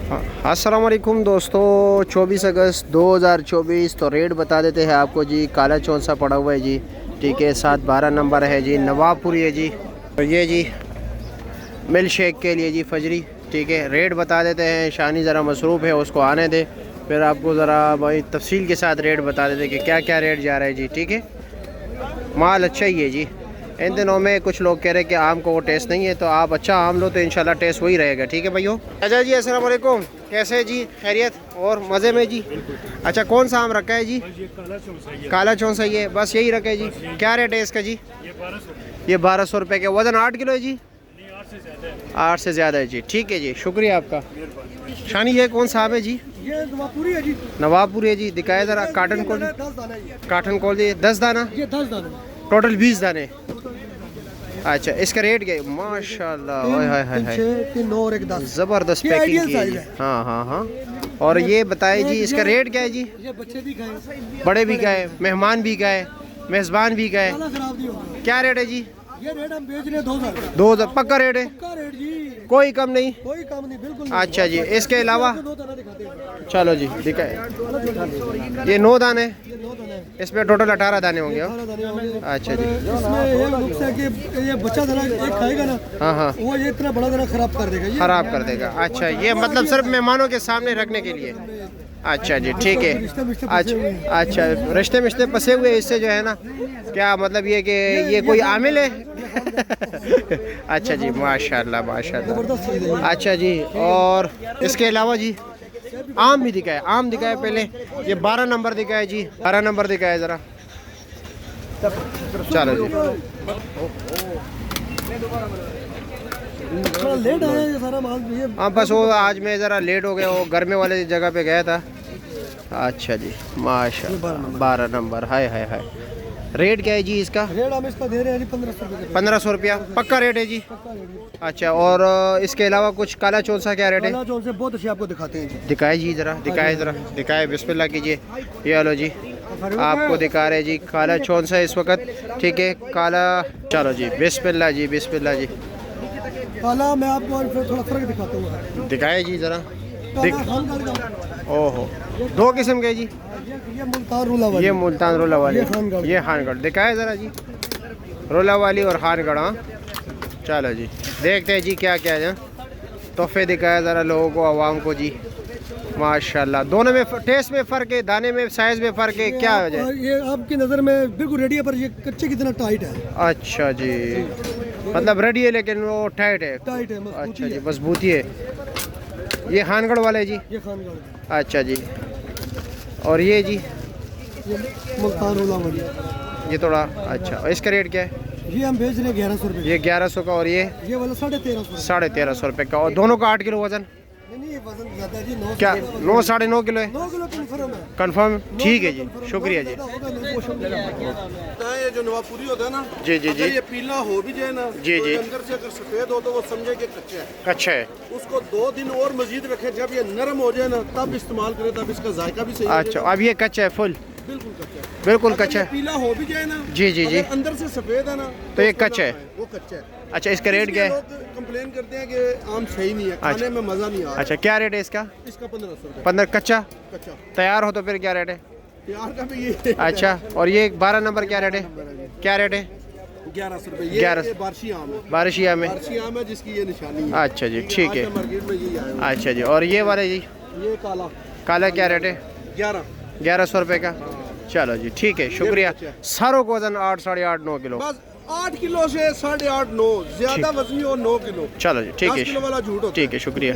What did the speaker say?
अस्सलाम वालेकुम दोस्तों, 24 अगस्त 2024। तो रेट बता देते हैं आपको जी। काला चौंसा पड़ा हुआ है जी, ठीक है। 7-12 नंबर है जी, नवाबपुरी है जी। और ये जी मिल्क शेक के लिए जी फजरी, ठीक है। रेट बता देते हैं, शानी ज़रा मसरूफ़ है, उसको आने दे, फिर आपको ज़रा भाई तफसील के साथ रेट बता देते कि क्या क्या रेट जा रहा है जी, ठीक है। माल अच्छा ही है जी। इन दिनों में कुछ लोग कह रहे हैं कि आम को वो टेस्ट नहीं है, तो आप अच्छा आम लो तो इंशाल्लाह टेस्ट वही रहेगा, ठीक है भाइयों। अच्छा जी, अस्सलाम वालेकुम, कैसे जी? खैरियत और मज़े में जी? अच्छा, कौन सा आम रखा है जी? काला चौंसा ही है, बस यही रखा है जी। क्या रेट है इसका जी? ये 1200 रुपये के। वज़न 8 किलो है जी? 8 से ज़्यादा है जी, ठीक है जी, शुक्रिया आपका। शानी, ये कौन सा आम है जी? ये नवाबपुरी है जी। नवाबपुरी है जी, दिखाए ज़रा। काटन खोल, 10 दाना है। काटन खोल दिए। 10 दाना? ये 10 दाना, टोटल 20 दाने। अच्छा, इसका रेट क्या है? माशाल्लाह, हाय हाय हाय हाय, 3 और 1 10। ज़बरदस्त ये पैकिंग आइडियल की है साइज जी। है। हाँ हाँ हाँ। और ये बताए जी, इसका रेट क्या है जी? ये बच्चे भी खाए, बड़े भी गए, मेहमान भी गए, मेज़बान भी गए। काला खराब नहीं होगा। क्या रेट है जी? ये रेट हम बेच रहे हैं 2000। 2000 पक्का रेट है? पक्का रेट जी, कोई कम नहीं? कोई काम नहीं, बिल्कुल नहीं। अच्छा जी, इसके अलावा? आपको 2 दाना दिखाते हैं। चलो जी, दिखाए। ये 9 दाने, ये 2 दाना है, इसमें टोटल 18 दाने होंगे। 18 दाने होंगे। अच्छा जी, इसमें ये नुक्स है कि ये बच्चा दाना एक खाएगा ना, हाँ हाँ, वो ये इतना बड़ा दाना खराब कर देगा। ये ख़राब कर देगा। अच्छा, ये मतलब सिर्फ मेहमानों के सामने रखने के लिए? अच्छा जी, ठीक है। अच्छा अच्छा, रिश्ते मिश्ते फंसे हुए, इससे जो है ना, क्या मतलब ये कि ये कोई आमिल है? अच्छा जी, माशाल्लाह माशाल्लाह। जबरदस्त चीज है। अच्छा जी, और इसके अलावा जी आम भी दिखाए, आम दिखाए पहले। ये 12 नंबर दिखाए जी, 12 नंबर दिखाए ज़रा। चलो जी, थोड़ा लेट आया ये सारा माल। ये हाँ बस वो आज मैं ज़रा लेट हो गया, वो घर में वाले जगह पे गया था। अच्छा जी, माशाल्लाह, 12 नंबर। हाय हाय हाय। रेट क्या है जी इसका? रेट हम इसका दे रहे हैं जी 1500 रुपये। 1500 रुपया पक्का रेट है जी? अच्छा, और इसके अलावा कुछ काला चौंसा क्या रेट है? काला चौल से बहुत अच्छे आपको दिखाते हैं जी। दिखाए जी ज़रा, दिखाए ज़रा, दिखाए, बिस्मिल्लाह कीजिए। ये लो जी, आपको दिखा रहे जी काला चौंसा इस वक्त, ठीक है। काला, चलो जी, बिस्मिल्लाह जी, बिस्मिल्लाह जी। काला मैं आपको और थोड़ा फर्क दिखाता हूँ। दिखाए जी ज़रा। काला खानगढ़ का, ओहो, 2 किस्म के जी। ये मुल्तान रूला वाली। ये मुल्तान रोला वाली, ये खानगढ़। ये खानगढ़। दिखाए ज़रा जी, रोला वाली और खानगढ़। हाँ, चलो जी, देखते हैं जी क्या क्या है। तोहफे दिखाया ज़रा लोगों को, आवाम को जी। माशाल्लाह, दोनों में टेस्ट में फ़र्क है, दाने में, साइज़ में फ़र्क है, क्या वजह है? ये आपकी नज़र में बिल्कुल रेडी है, पर ये कच्चे कितना टाइट है। अच्छा जी, मतलब रेडी है लेकिन वो टाइट है। टाइट है, मजबूती अच्छा जी, है। मजबूती है। ये खानगढ़ वाले जी? ये खानगढ़, अच्छा जी, और ये जी? ये मुल्तान रूला वाली। ये थोड़ा अच्छा, और इसका रेट क्या है? ये हम बेच रहे हैं 1100 रुपये। ये 1100 का, और ये वाला 1350। 1350 रुपये का, और दोनों का 8 किलो वज़न? नहीं, ये वजन ज़्यादा है जी। 9 क्या 9 साढ़े 9 किलो है? 9 किलो कन्फर्म है। कंफर्म, ठीक है जी, शुक्रिया जी। ये जो नवाबपुरी होता है ना जी जी जी, अगर ये पीला हो भी जाए ना, जी तो जी, अंदर से अगर सफेद हो तो वो समझे कि कच्चा है। अच्छा है। उसको 2 दिन और मजीद रखे, जब ये नरम हो जाए ना तब इस्तेमाल करें, तब इसका जायका भी सही हो अच्छा, जाएगा। अब ये कच्चा है फुल? बिल्कुल कच्चा है। बिल्कुल अगर कच्चा ये है। पीला हो भी जाए ना, जी जी जी, अगर अंदर से सफेद है ना तो ये उसका कच्चा है। नाम वो कच्चा है। अच्छा, इसका रेट क्या है? लोग कंप्लेन करते हैं कि आम सही नहीं है, खाने में मजा नहीं आ रहा। अच्छा, क्या रेट है इसका? इसका 1500 रुपये 15 कच्चा? कच्चा। तैयार हो तो फिर क्या रेट है? प्यार का भी ये अच्छा, और ये 12 नंबर क्या रेट है? क्या रेट है? 1100 रुपये। 1100 ये बारशी आम है। बारिशिया में? बारशी आम है जिसकी ये निशानी है। अच्छा जी, ठीक है। आज मार्केट में यही आया हुआ अच्छा जी, और ये वाले जी? है। ये काला काला क्या रेट है? 1100 रुपये का। चलो जी, ठीक है, शुक्रिया। सारों को वजन 8 साढ़े 8 9 किलो? बस 8 किलो से 8.5 9, ज्यादा वजनी और 9 किलो। चलो जी, ठीक 10 है, किलो वाला झूठ होता है। ठीक है, शुक्रिया।